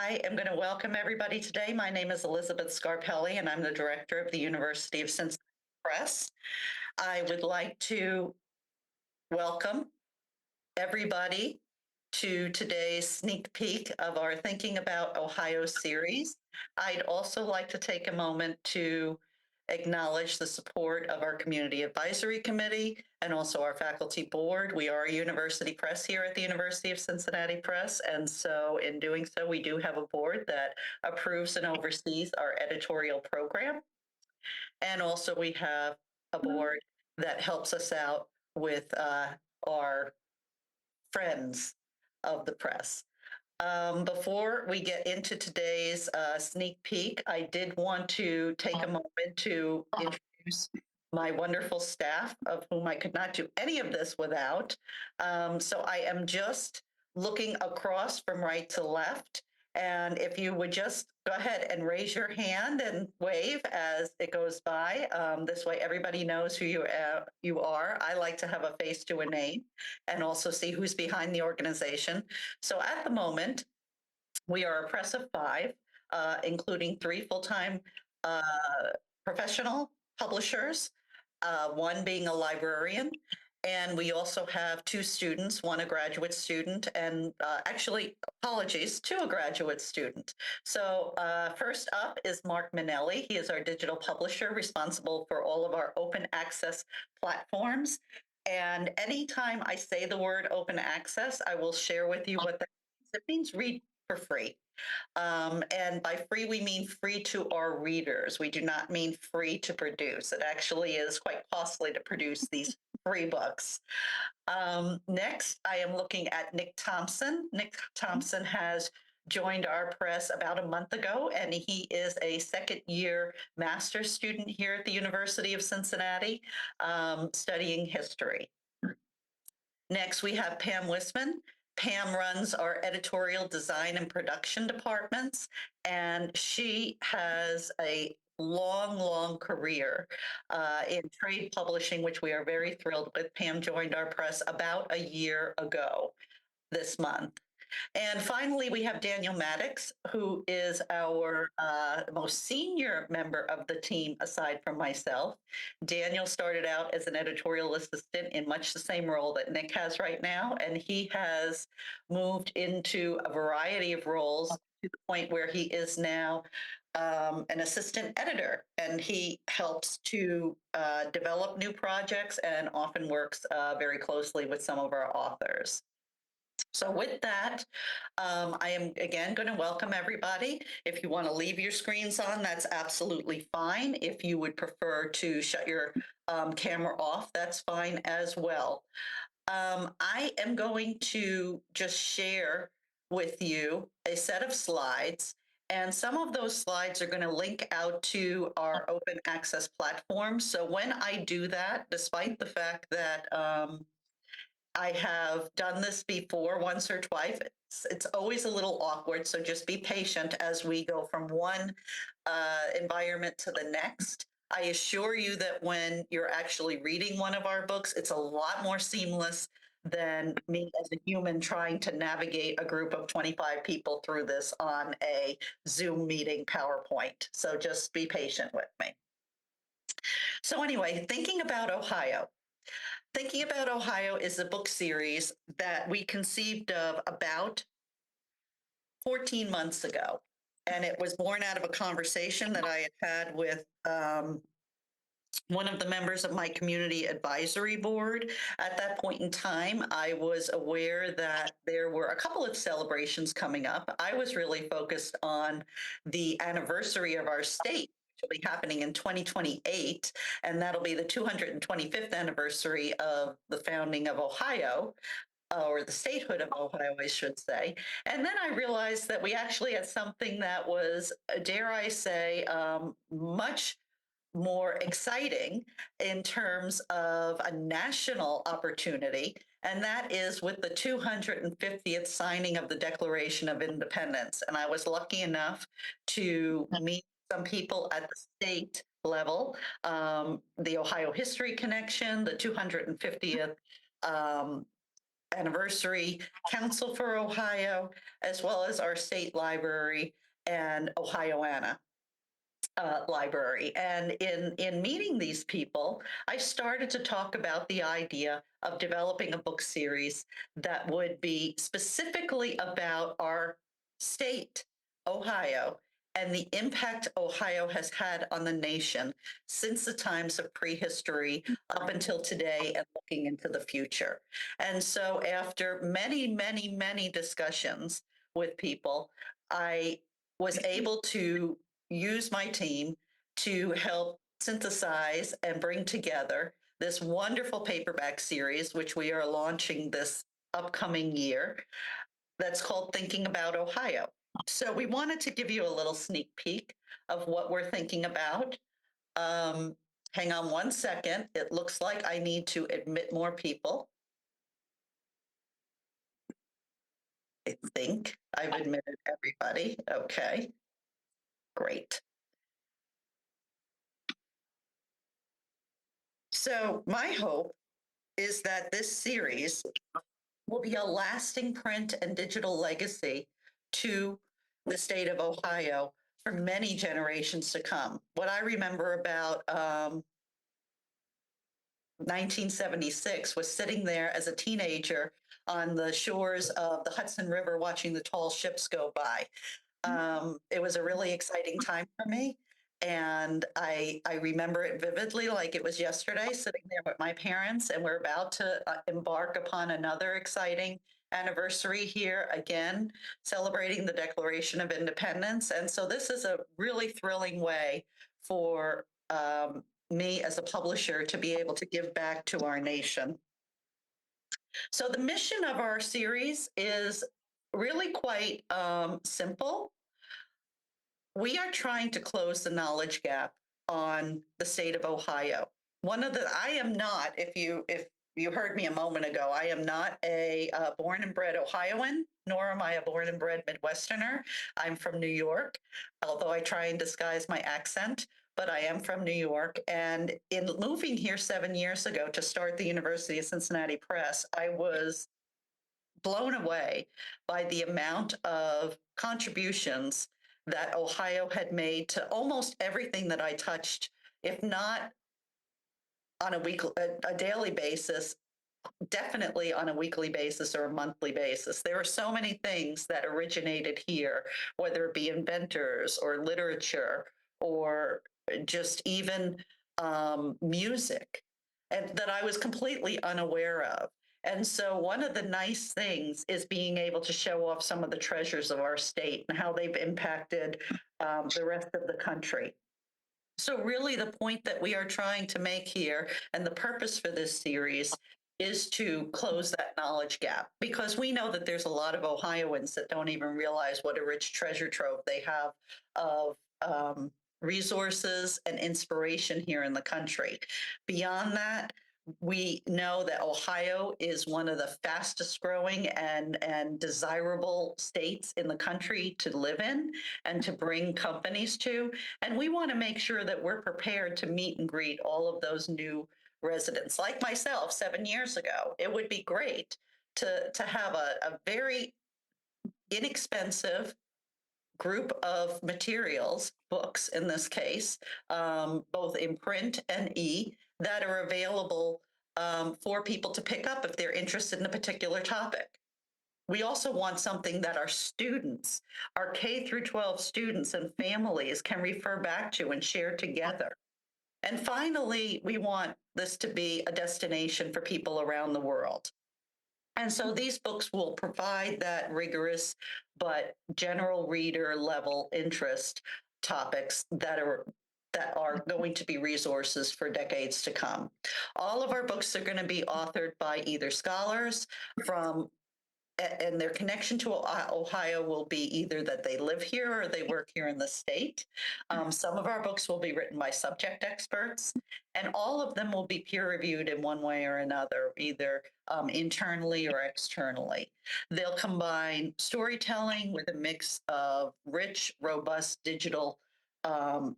I am going to welcome everybody today. My name is Elizabeth Scarpelli, and I'm the director of the University of Cincinnati Press. I would like to welcome everybody to today's sneak peek of our Thinking About Ohio series. I'd also like to take a moment to acknowledge the support of our Community Advisory Committee and also our faculty board. We are a university press here at the University of Cincinnati Press, and so in doing so, we do have a board that approves and oversees our editorial program. And also we have a board that helps us out with our friends of the press. Before we get into today's sneak peek, I did want to take a moment to introduce my wonderful staff, of whom I could not do any of this without. So I am just looking across from right to left. And if you would just go ahead and raise your hand and wave as it goes by. This way everybody knows who you are. I like to have a face to a name and also see who's behind the organization. So at the moment, we are a press of five, including three full-time professional publishers, one being a librarian. And we also have two students, one a graduate student, and actually, apologies, two a graduate student. So first up is Mark Minnelli. He is our digital publisher responsible for all of our open access platforms. And anytime I say the word open access, I will share with you what that means. It means read for free. And by free, we mean free to our readers. We do not mean free to produce. It actually is quite costly to produce these free books. Next, I am looking at Nick Thompson. Nick Thompson has joined our press about a month ago, and he is a second-year master's student here at the University of Cincinnati, studying history. Next, we have Pam Wisman. Pam runs our editorial design and production departments, and she has a long career in trade publishing, which we are very thrilled with. Pam joined our press about a year ago this month. And finally, we have Daniel Maddox, who is our most senior member of the team, aside from myself. Daniel started out as an editorial assistant in much the same role that Nick has right now, and he has moved into a variety of roles to the point where he is now an assistant editor, and he helps to develop new projects and often works very closely with some of our authors. So with that, I am again going to welcome everybody. If you want to leave your screens on, that's absolutely fine. If you would prefer to shut your camera off, that's fine as well. I am going to just share with you a set of slides, and some of those slides are going to link out to our open access platform. So when I do that, despite the fact that I have done this before once or twice. It's always a little awkward, so just be patient as we go from one environment to the next. I assure you that when you're actually reading one of our books, it's a lot more seamless than me as a human trying to navigate a group of 25 people through this on a Zoom meeting PowerPoint. So just be patient with me. So anyway, Thinking About Ohio. Thinking About Ohio is a book series that we conceived of about 14 months ago. And it was born out of a conversation that I had with one of the members of my community advisory board. At that point in time, I was aware that there were a couple of celebrations coming up. I was really focused on the anniversary of our state, will be happening in 2028, and that'll be the 225th anniversary of the founding of Ohio, or the statehood of Ohio, I should say. And then I realized that we actually had something that was, dare I say, much more exciting in terms of a national opportunity, and that is with the 250th signing of the Declaration of Independence. And I was lucky enough to meet some people at the state level, the Ohio History Connection, the 250th Anniversary Council for Ohio, as well as our state library and Ohioana library. And in meeting these people, I started to talk about the idea of developing a book series that would be specifically about our state, Ohio, and the impact Ohio has had on the nation since the times of prehistory up until today and looking into the future. And so, after many, many, many discussions with people, I was able to use my team to help synthesize and bring together this wonderful paperback series, which we are launching this upcoming year, that's called Thinking About Ohio. So we wanted to give you a little sneak peek of what we're thinking about. Um, Hang on one second. It looks like I need to admit more people. I think I've admitted everybody. Okay, great. So my hope is that this series will be a lasting print and digital legacy to the state of Ohio for many generations to come. What I remember about 1976 was sitting there as a teenager on the shores of the Hudson River watching the tall ships go by. It was a really exciting time for me. And I remember it vividly, like it was yesterday, sitting there with my parents, and we're about to embark upon another exciting anniversary here again, celebrating the Declaration of Independence. And so this is a really thrilling way for me as a publisher to be able to give back to our nation. So the mission of our series is really quite simple. We are trying to close the knowledge gap on the state of Ohio. I am not, if you heard me a moment ago, I am not a born and bred Ohioan, nor am I a born and bred Midwesterner. I'm from New York, although I try and disguise my accent, but I am from New York. And in moving here 7 years ago to start the University of Cincinnati Press, I was blown away by the amount of contributions that Ohio had made to almost everything that I touched, if not on a daily basis, definitely on a weekly basis or a monthly basis. There are so many things that originated here, whether it be inventors or literature or just even music, and that I was completely unaware of. And so, one of the nice things is being able to show off some of the treasures of our state and how they've impacted the rest of the country. So, really, the point that we are trying to make here and the purpose for this series is to close that knowledge gap, because we know that there's a lot of Ohioans that don't even realize what a rich treasure trove they have of resources and inspiration here in the country. Beyond that, we know that Ohio is one of the fastest growing and desirable states in the country to live in and to bring companies to. And we want to make sure that we're prepared to meet and greet all of those new residents. Like myself 7 years ago, it would be great to have a very inexpensive group of materials, books in this case, both in print and that are available for people to pick up if they're interested in a particular topic. We also want something that our students, our K through 12 students and families can refer back to and share together. And finally, we want this to be a destination for people around the world. And so these books will provide that rigorous but general reader level interest topics that are going to be resources for decades to come. All of our books are going to be authored by either scholars from and their connection to Ohio will be either that they live here or they work here in the state. Some of our books will be written by subject experts, and all of them will be peer reviewed in one way or another, either internally or externally. They'll combine storytelling with a mix of rich, robust digital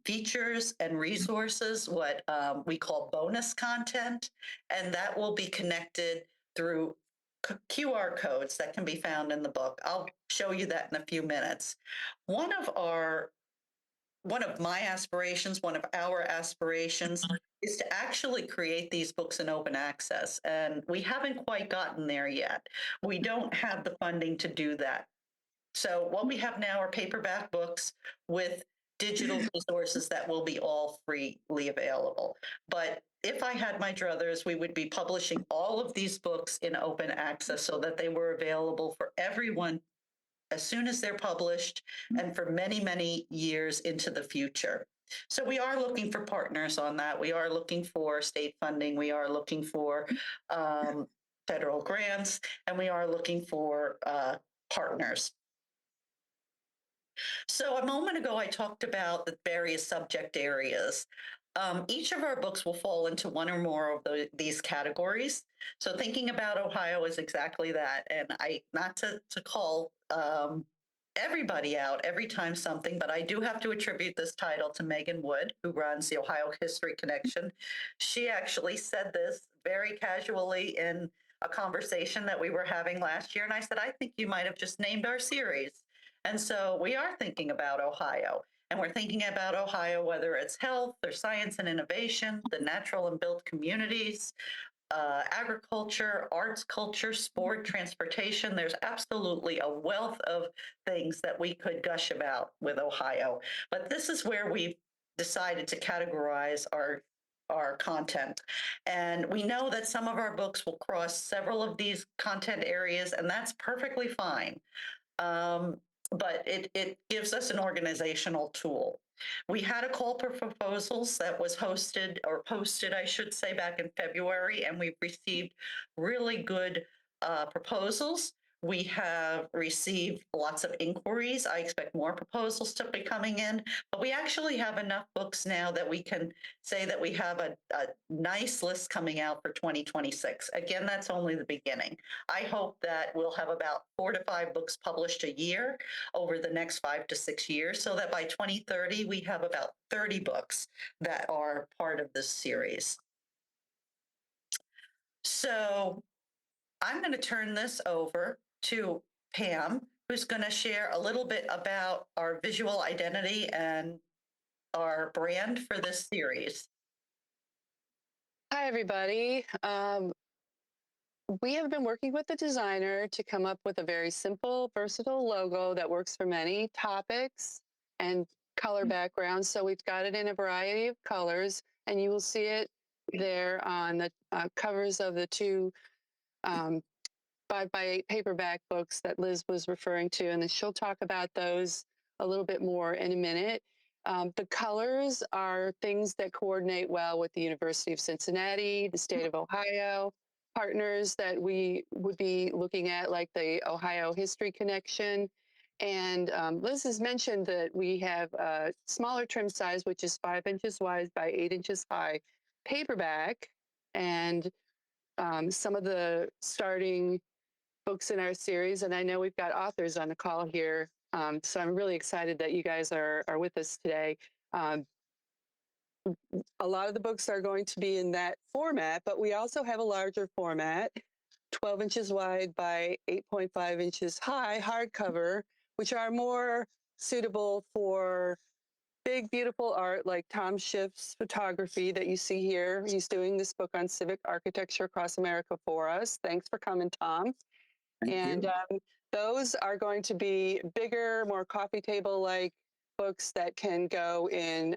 features and resources, what we call bonus content, and that will be connected through QR codes that can be found in the book. I'll show you that in a few minutes. One of our one of my aspirations, one of our aspirations is to actually create these books in open access. And we haven't quite gotten there yet. We don't have the funding to do that. So what we have now are paperback books with digital resources that will be all freely available. But if I had my druthers, we would be publishing all of these books in open access so that they were available for everyone as soon as they're published and for many, many years into the future. So we are looking for partners on that. We are looking for state funding. We are looking for federal grants, and we are looking for partners. So a moment ago, I talked about the various subject areas. Each of our books will fall into one or more of these categories. So thinking about Ohio is exactly that. And I, not to call everybody out every time something, but I do have to attribute this title to Megan Wood, who runs the Ohio History Connection. She actually said this very casually in a conversation that we were having last year. And I said, I think you might have just named our series. And so we are thinking about Ohio. And we're thinking about Ohio, whether it's health or science and innovation, the natural and built communities, agriculture, arts, culture, sport, transportation. There's absolutely a wealth of things that we could gush about with Ohio. But this is where we've decided to categorize our content. And we know that some of our books will cross several of these content areas, and that's perfectly fine. But it gives us an organizational tool. We had a call for proposals that was hosted or posted, I should say, back in February, and we've received really good proposals. We have received lots of inquiries. I expect more proposals to be coming in, but we actually have enough books now that we can say that we have a nice list coming out for 2026. Again, that's only the beginning. I hope that we'll have about 4 to 5 books published a year over the next 5 to 6 years, so that by 2030, we have about 30 books that are part of this series. So I'm going to turn this over to Pam, who's going to share a little bit about our visual identity and our brand for this series. Hi, everybody. We have been working with the designer to come up with a very simple, versatile logo that works for many topics and color backgrounds. So we've got it in a variety of colors, and you will see it there on the covers of the two 5x8 paperback books that Liz was referring to, and then she'll talk about those a little bit more in a minute. The colors are things that coordinate well with the University of Cincinnati, the state of Ohio, partners that we would be looking at, like the Ohio History Connection. And Liz has mentioned that we have a smaller trim size, which is 5 inches wide by 8 inches high paperback. And some of the starting books in our series, and I know we've got authors on the call here, so I'm really excited that you guys are with us today. A lot of the books are going to be in that format, but we also have a larger format, 12 inches wide by 8.5 inches high, hardcover, which are more suitable for big, beautiful art like Tom Schiff's photography that you see here. He's doing this book on civic architecture across America for us. Thanks for coming, Tom. And those are going to be bigger, more coffee table-like books that can go in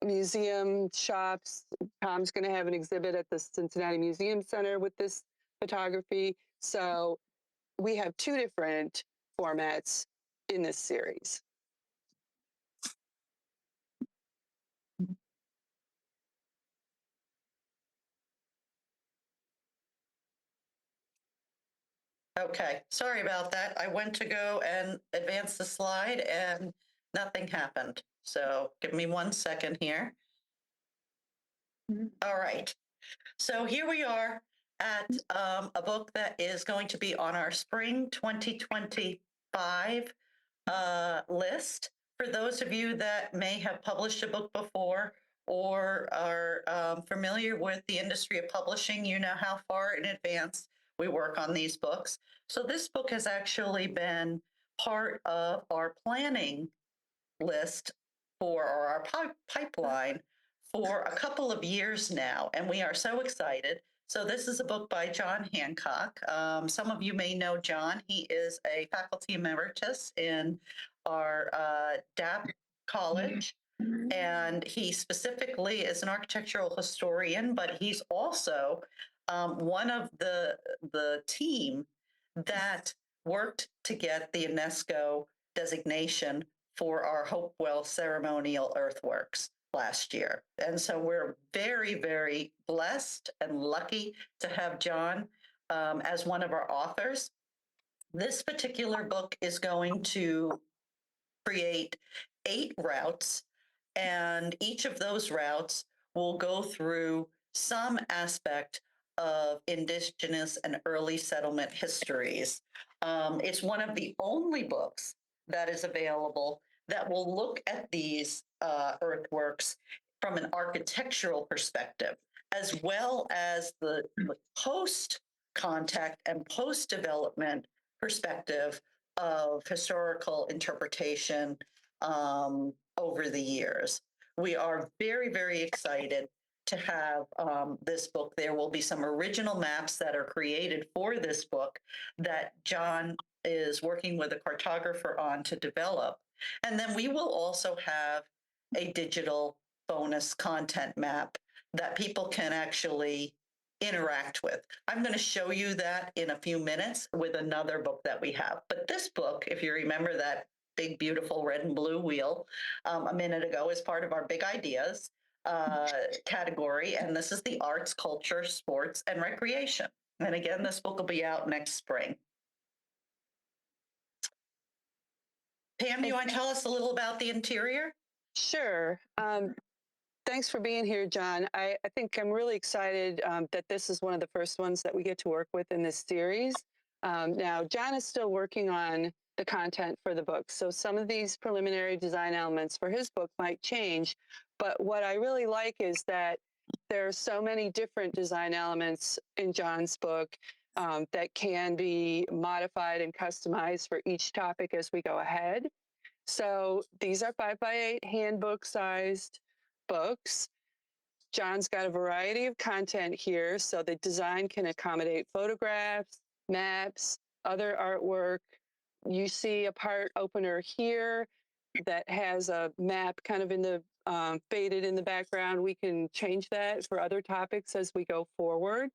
museum shops. Tom's going to have an exhibit at the Cincinnati Museum Center with this photography. So we have 2 different formats in this series. Okay, sorry about that. I went to go and advance the slide and nothing happened. So give me 1 second here. All right. So here we are at a book that is going to be on our spring 2025 list. For those of you that may have published a book before or are familiar with the industry of publishing, you know how far in advance we work on these books. So this book has actually been part of our planning list for or our pipeline for a couple of years now, and we are so excited. So this is a book by John Hancock. Some of you may know John. He is a faculty emeritus in our DAP college, and he specifically is an architectural historian, but he's also one of the team that worked to get the UNESCO designation for our Hopewell ceremonial earthworks last year. And so we're very, very blessed and lucky to have John as one of our authors. This particular book is going to create 8 routes, and each of those routes will go through some aspect of indigenous and early settlement histories. It's one of the only books that is available that will look at these earthworks from an architectural perspective, as well as the post contact and post development perspective of historical interpretation over the years. We are very, very excited to have this book. There will be some original maps that are created for this book that John is working with a cartographer on to develop. And then we will also have a digital bonus content map that people can actually interact with. I'm going to show you that in a few minutes with another book that we have. But this book, if you remember that big, beautiful red and blue wheel a minute ago, is part of our big ideas category. And this is the arts, culture, sports, and recreation. And again, this book will be out next spring. Pam, do you want to tell us a little about the interior? Sure. Thanks for being here, John. I think I'm really excited that this is one of the first ones that we get to work with in this series. Now, John is still working on the content for the book, so some of these preliminary design elements for his book might change. But what I really like is that there are so many different design elements in John's book that can be modified and customized for each topic as we go ahead. So these are 5x8 handbook sized books. John's got a variety of content here, so the design can accommodate photographs, maps, other artwork. You see a part opener here that has a map kind of in the faded in the background. We can change that for other topics as we go forward.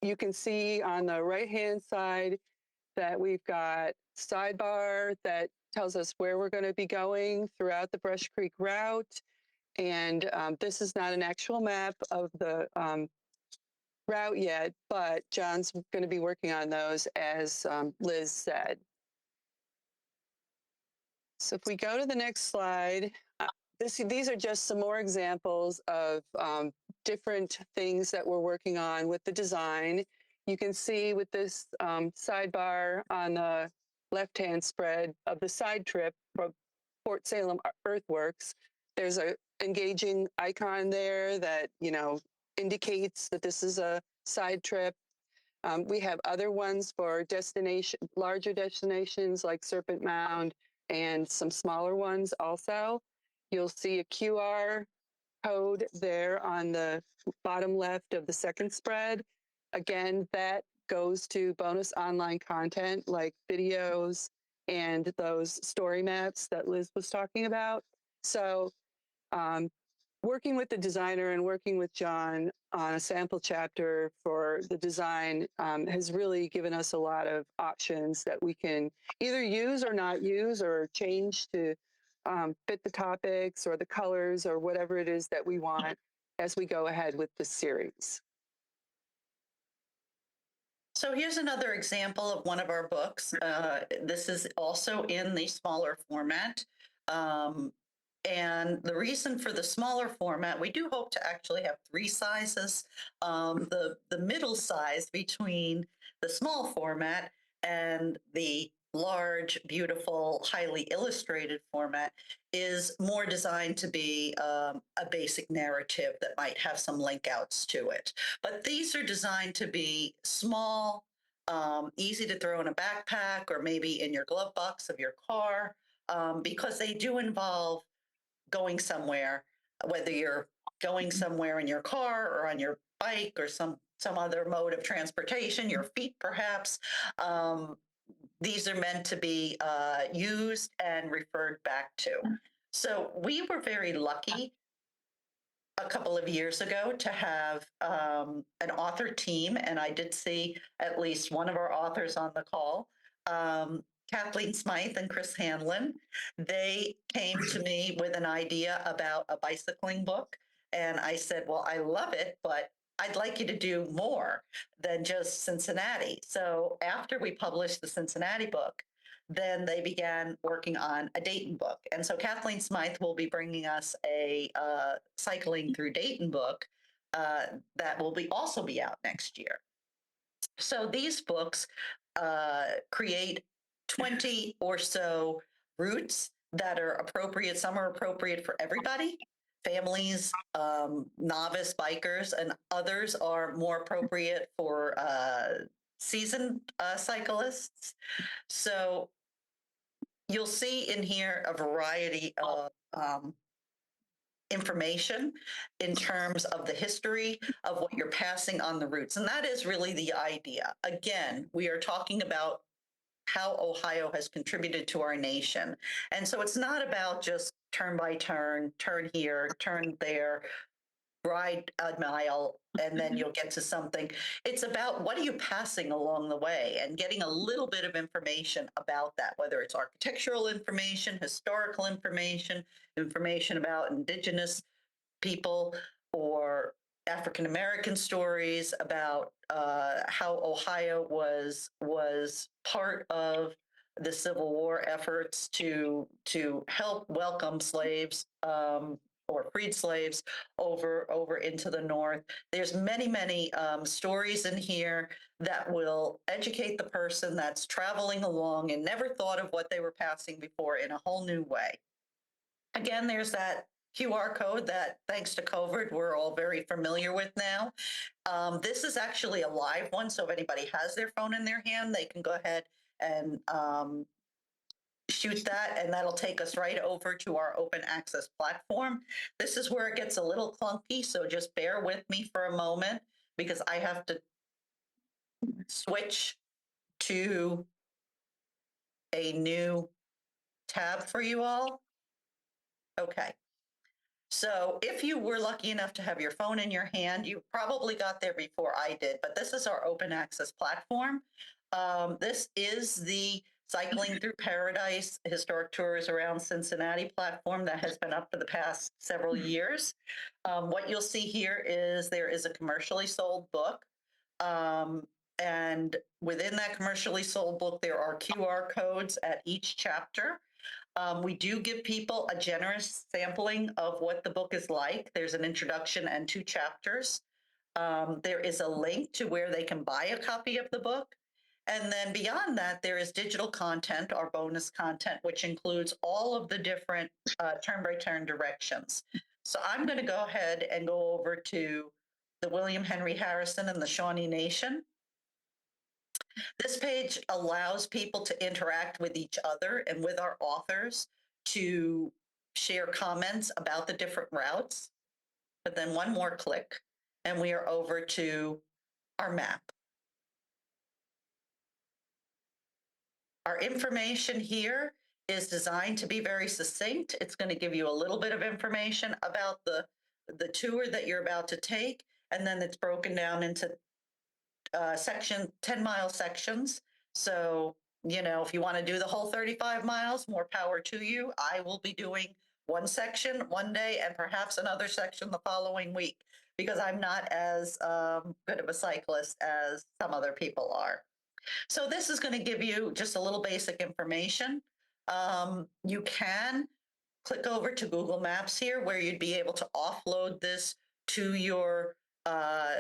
You can see on the right-hand side that we've got sidebar that tells us where we're going to be going throughout the Brush Creek route. And this is not an actual map of the route yet, but John's going to be working on those, as Liz said. So if we go to the next slide, these are just some more examples of different things that we're working on with the design. You can see with this sidebar on the left-hand spread of the side trip from Fort Salem Earthworks, there's a engaging icon there that, you know, indicates that this is a side trip. We have other ones for larger destinations like Serpent Mound and some smaller ones also. You'll see a QR code there on the bottom left of the second spread. Again, that goes to bonus online content like videos and those story maps that Liz was talking about. So working with the designer and working with John on a sample chapter for the design has really given us a lot of options that we can either use or not use or change to fit the topics or the colors or whatever it is that we want as we go ahead with the series. So here's another example of one of our books. This is also in the smaller format. And the reason for the smaller format, we do hope to actually have 3 sizes. The middle size between the small format and the large, beautiful, highly illustrated format is more designed to be a basic narrative that might have some link outs to it. But these are designed to be small, easy to throw in a backpack or maybe in your glove box of your car, because they do involve going somewhere, whether you're going somewhere in your car or on your bike or some other mode of transportation, your feet perhaps. Um, these are meant to be used and referred back to. So we were very lucky a couple of years ago to have an author team, and I did see at least one of our authors on the call, Kathleen Smythe and Chris Hanlon. They came to me with an idea about a bicycling book, and I said, "Well, I love it, but I'd like you to do more than just Cincinnati." So after we published the Cincinnati book, then they began working on a Dayton book. And so Kathleen Smythe will be bringing us a cycling through Dayton book that will be also be out next year. So these books create 20 or so routes that are appropriate. Some are appropriate for everybody, families, novice bikers, and others are more appropriate for seasoned cyclists. So you'll see in here a variety of information in terms of the history of what you're passing on the routes. And that is really the idea. Again, we are talking about how Ohio has contributed to our nation. And so it's not about just turn by turn here, turn there, ride a mile, and then you'll get to something. It's about what are you passing along the way and getting a little bit of information about that, whether it's architectural information, historical information, information about indigenous people or African American stories about how Ohio was part of the Civil War efforts to help welcome slaves or freed slaves over into the North. There's many stories in here that will educate the person that's traveling along and never thought of what they were passing before in a whole new way. Again, there's that QR code that, thanks to COVID, we're all very familiar with now. This is actually a live one, so if anybody has their phone in their hand, they can go ahead and shoot that, and that'll take us right over to our open access platform. This is where it gets a little clunky, so just bear with me for a moment because I have to switch to a new tab for you all. Okay. So if you were lucky enough to have your phone in your hand, you probably got there before I did, but this is our open access platform. This is the Cycling Through Paradise Historic Tours Around Cincinnati platform that has been up for the past several years. What you'll see here is there is a commercially sold book. And within that commercially sold book, there are QR codes at each chapter. We do give people a generous sampling of what the book is like. There's an introduction and 2 chapters. There is a link to where they can buy a copy of the book. And then beyond that, there is digital content or bonus content, which includes all of the different turn-by-turn directions. So I'm going to go ahead and go over to the William Henry Harrison and the Shawnee Nation. This page allows people to interact with each other and with our authors to share comments about the different routes. But then one more click, and we are over to our map. Our information here is designed to be very succinct. It's going to give you a little bit of information about the tour that you're about to take, and then it's broken down into 10-mile sections. So, if you want to do the whole 35 miles, more power to you. I will be doing one section one day and perhaps another section the following week because I'm not as good of a cyclist as some other people are. So this is going to give you just a little basic information. You can click over to Google Maps here where you'd be able to offload this to your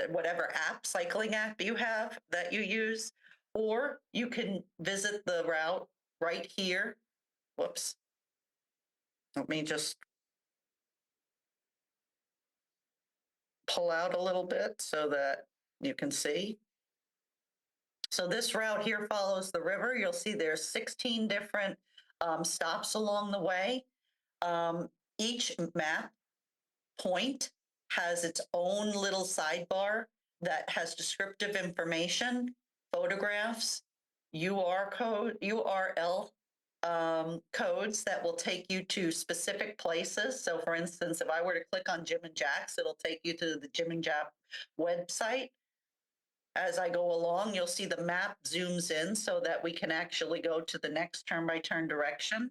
whatever app, cycling app you have that you use, or you can visit the route right here. Whoops. Let me just pull out a little bit so that you can see. So this route here follows the river. You'll see there's 16 different stops along the way. Each map point has its own little sidebar that has descriptive information, photographs, URL codes that will take you to specific places. So, for instance, if I were to click on Jim and Jack's, it'll take you to the Jim and Jack website. As I go along, you'll see the map zooms in so that we can actually go to the next turn by turn direction.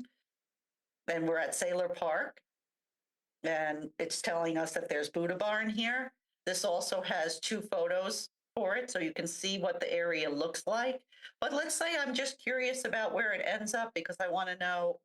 And we're at Sailor Park, and it's telling us that there's Buddha Barn here. This also has two photos for it, so you can see what the area looks like. But let's say I'm just curious about where it ends up because I want to know,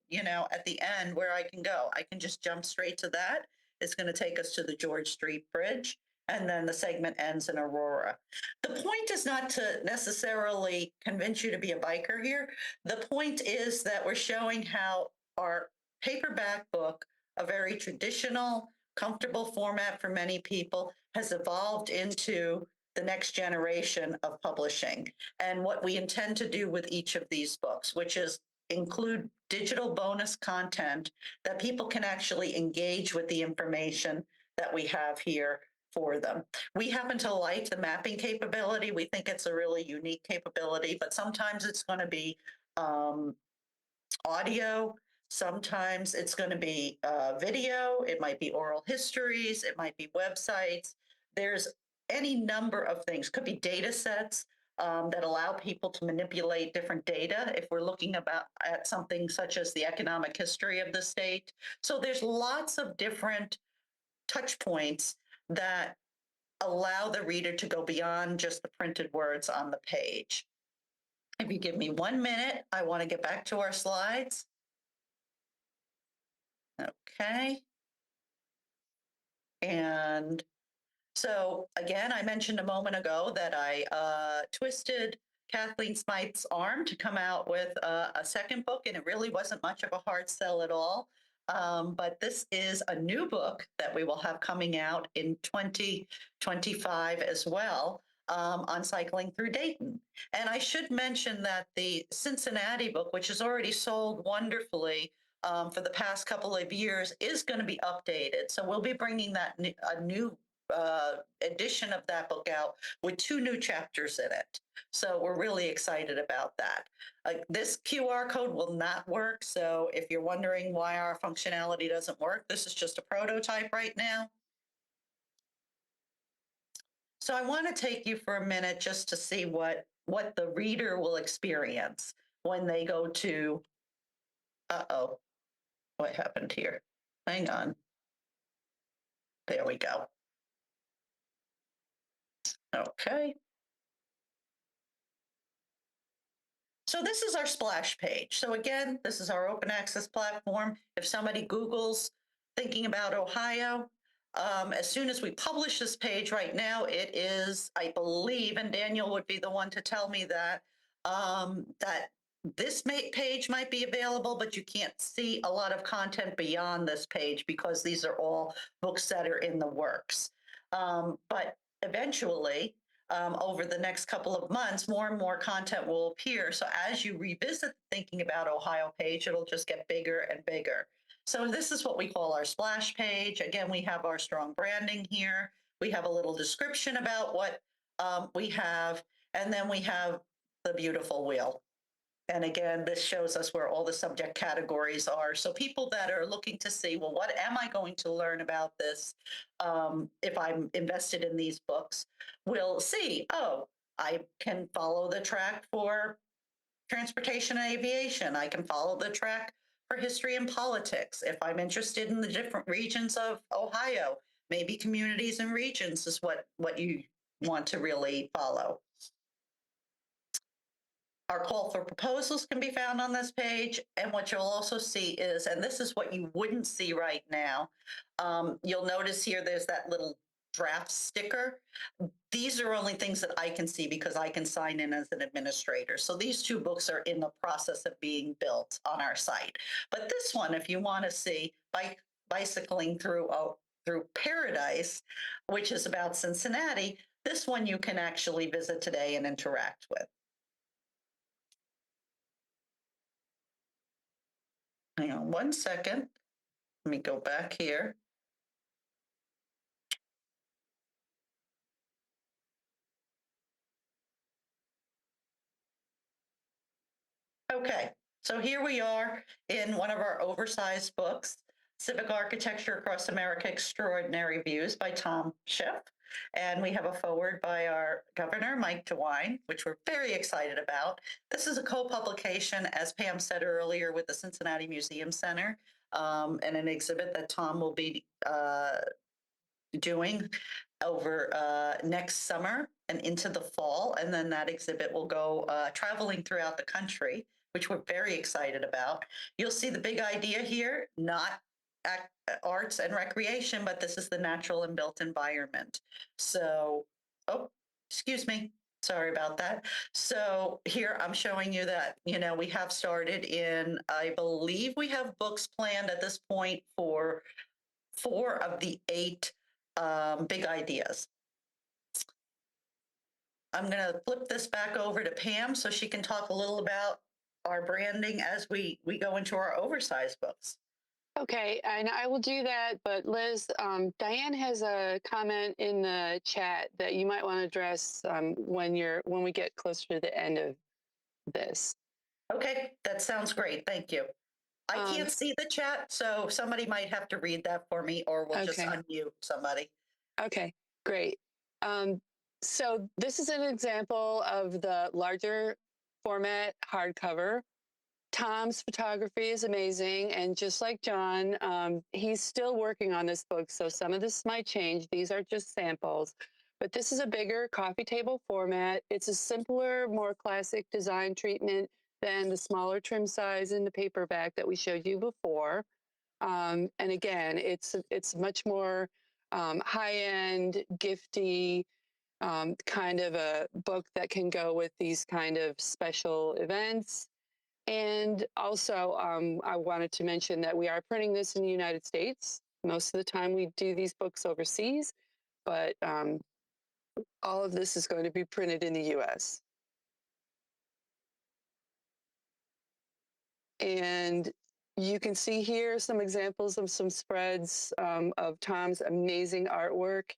at the end where I can go. I can just jump straight to that. It's going to take us to the George Street Bridge, and then the segment ends in Aurora. The point is not to necessarily convince you to be a biker here. The point is that we're showing how our paperback book, a very traditional, comfortable format for many people, has evolved into the next generation of publishing. And what we intend to do with each of these books, which is include digital bonus content that people can actually engage with the information that we have here for them. We happen to like the mapping capability. We think it's a really unique capability, but sometimes it's going to be audio. Sometimes it's going to be video. It might be oral histories. It might be websites. There's any number of things. Could be data sets that allow people to manipulate different data if we're looking at something such as the economic history of the state. So there's lots of different touch points that allow the reader to go beyond just the printed words on the page. If you give me 1 minute, I want to get back to our slides. Okay. And so again, I mentioned a moment ago that I twisted Kathleen Smythe's arm to come out with a second book, and it really wasn't much of a hard sell at all. But this is a new book that we will have coming out in 2025 as well, on cycling through Dayton. And I should mention that the Cincinnati book, which has already sold wonderfully for the past couple of years, is going to be updated. So we'll be bringing a new edition of that book out with 2 new chapters in it. So we're really excited about that. This QR code will not work. So if you're wondering why our functionality doesn't work, this is just a prototype right now. So I want to take you for a minute just to see what the reader will experience when they go to, uh-oh, what happened here? Hang on. There we go. Okay. So this is our splash page. So again, this is our open access platform. If somebody Googles thinking about Ohio, as soon as we publish this page right now, it is, I believe, and Daniel would be the one to tell me that, that this page might be available, but you can't see a lot of content beyond this page because these are all books that are in the works. But eventually, over the next couple of months, more and more content will appear. So as you revisit the Thinking About Ohio page, it'll just get bigger and bigger. So this is what we call our splash page. Again, we have our strong branding here. We have a little description about what we have, and then we have the beautiful wheel. And again, this shows us where all the subject categories are. So people that are looking to see, well, what am I going to learn about this if I'm invested in these books, will see, oh, I can follow the track for transportation and aviation. I can follow the track for history and politics. If I'm interested in the different regions of Ohio, maybe communities and regions is what you want to really follow. Our call for proposals can be found on this page. And what you'll also see is, and this is what you wouldn't see right now, you'll notice here there's that little draft sticker. These are only things that I can see because I can sign in as an administrator. So these two books are in the process of being built on our site. But this one, if you want to see bicycling through paradise, which is about Cincinnati, this one you can actually visit today and interact with. Hang on one second. Let me go back here. Okay, so here we are in one of our oversized books, Civic Architecture Across America, Extraordinary Views by Tom Schiff. And we have a foreword by our governor, Mike DeWine, which we're very excited about. This is a co-publication, as Pam said earlier, with the Cincinnati Museum Center, and an exhibit that Tom will be doing over next summer and into the fall. And then that exhibit will go traveling throughout the country, which we're very excited about. You'll see the big idea here, not arts and recreation, but this is the natural and built environment. So, oh, excuse me. Sorry about that. So here I'm showing you that, we have started in, I believe we have books planned at this point for 4 of the 8 big ideas. I'm going to flip this back over to Pam so she can talk a little about our branding as we go into our oversized books. Okay, and I will do that. But Liz, Diane has a comment in the chat that you might want to address when we get closer to the end of this. Okay, that sounds great. Thank you. I can't see the chat, so somebody might have to read that for me, or we'll just unmute somebody. Okay, great. So this is an example of the larger format hardcover. Tom's photography is amazing, and just like John, he's still working on this book, so some of this might change. These are just samples, but this is a bigger coffee table format. It's a simpler, more classic design treatment than the smaller trim size in the paperback that we showed you before. And again, it's much more high-end, gifty, kind of a book that can go with these kind of special events. And also, I wanted to mention that we are printing this in the United States. Most of the time we do these books overseas, but all of this is going to be printed in the US. And you can see here some examples of some spreads of Tom's amazing artwork.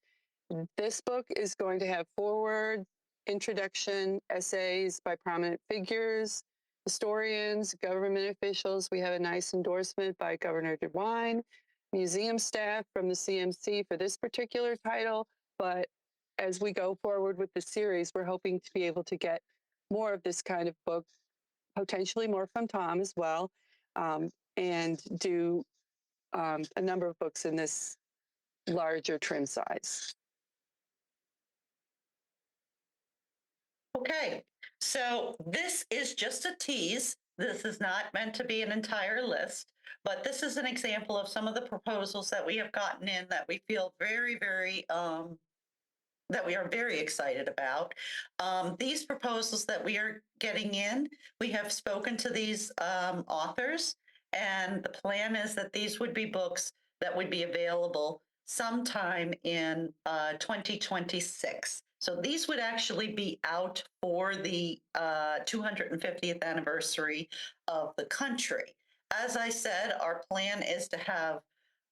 This book is going to have foreword, introduction, essays by prominent figures, historians, government officials. We have a nice endorsement by Governor DeWine, museum staff from the CMC for this particular title. But as we go forward with the series, we're hoping to be able to get more of this kind of book, potentially more from Tom as well, and do a number of books in this larger trim size. Okay, so this is just a tease. This is not meant to be an entire list, but this is an example of some of the proposals that we have gotten in that we feel very, very that we are very excited about. These proposals that we are getting in, we have spoken to these authors, and the plan is that these would be books that would be available sometime in 2026. So these would actually be out for the 250th anniversary of the country. As I said, our plan is to have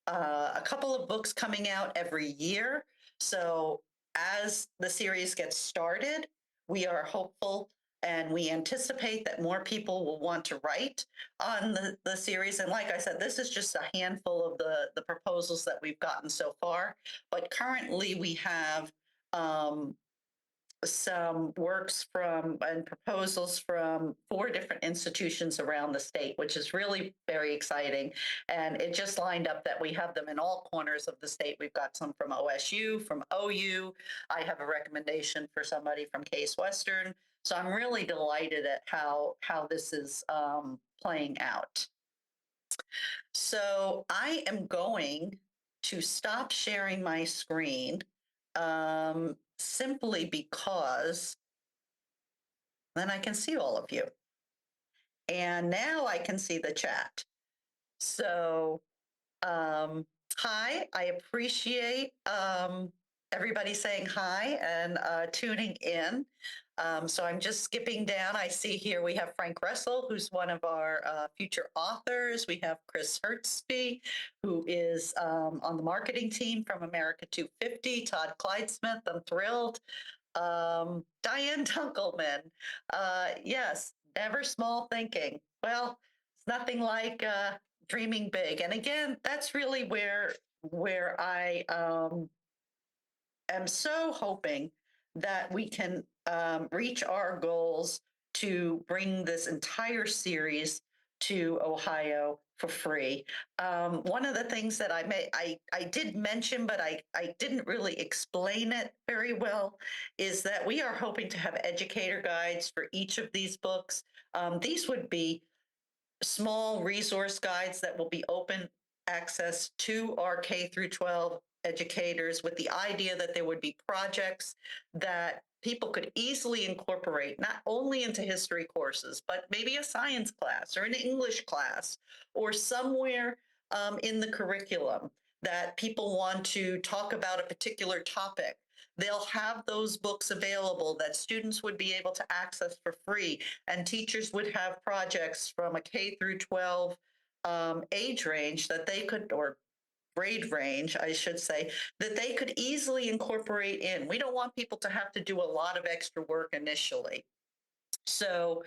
a couple of books coming out every year. So as the series gets started, we are hopeful and we anticipate that more people will want to write on the series. And like I said, this is just a handful of the proposals that we've gotten so far. But currently we have some works from and proposals from 4 different institutions around the state, which is really very exciting. And it just lined up that we have them in all corners of the state. We've got some from OSU, from OU. I have a recommendation for somebody from Case Western. So I'm really delighted at how this is playing out. So I am going to stop sharing my screen simply because then I can see all of you. And now I can see the chat. So, hi, I appreciate everybody saying hi and tuning in. So I'm just skipping down. I see here we have Frank Russell, who's one of our future authors. We have Chris Hertzby, who is on the marketing team from America 250. Todd Clydesmith, I'm thrilled. Diane Dunkelman, yes, never small thinking. Well, it's nothing like dreaming big. And again, that's really where I am so hoping that we can reach our goals to bring this entire series to Ohio for free. One of the things that I did mention, but I didn't really explain it very well, is that we are hoping to have educator guides for each of these books. These would be small resource guides that will be open access to our K through 12 educators, with the idea that there would be projects that people could easily incorporate, not only into history courses, but maybe a science class or an English class or somewhere in the curriculum that people want to talk about a particular topic. They'll have those books available that students would be able to access for free, and teachers would have projects from a K through 12 age range that they could, or grade range, I should say, that they could easily incorporate in. We don't want people to have to do a lot of extra work initially. So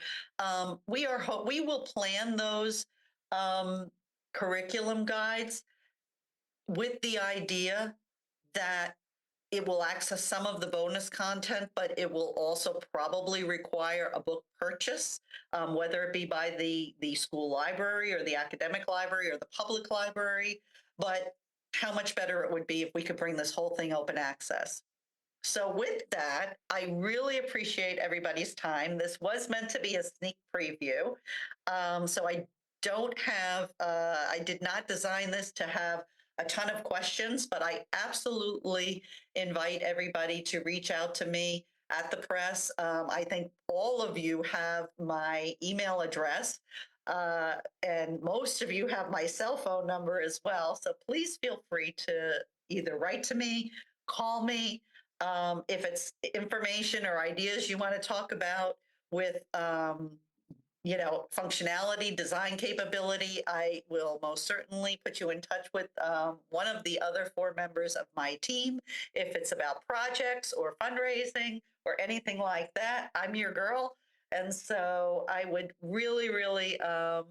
we will plan those curriculum guides with the idea that it will access some of the bonus content, but it will also probably require a book purchase, whether it be by the school library or the academic library or the public library. But how much better it would be if we could bring this whole thing open access. So with that, I really appreciate everybody's time. This was meant to be a sneak preview. So I did not design this to have a ton of questions, but I absolutely invite everybody to reach out to me at the press. I think all of you have my email address. And most of you have my cell phone number as well. So please feel free to either write to me, call me, if it's information or ideas you want to talk about with, functionality, design capability, I will most certainly put you in touch with one of the other four members of my team. If it's about projects or fundraising or anything like that, I'm your girl. And so I would really, really, I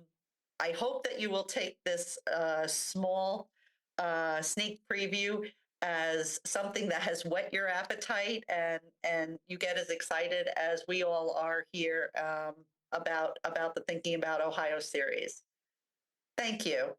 hope that you will take this small sneak preview as something that has whet your appetite, and you get as excited as we all are here about the Thinking About Ohio series. Thank you.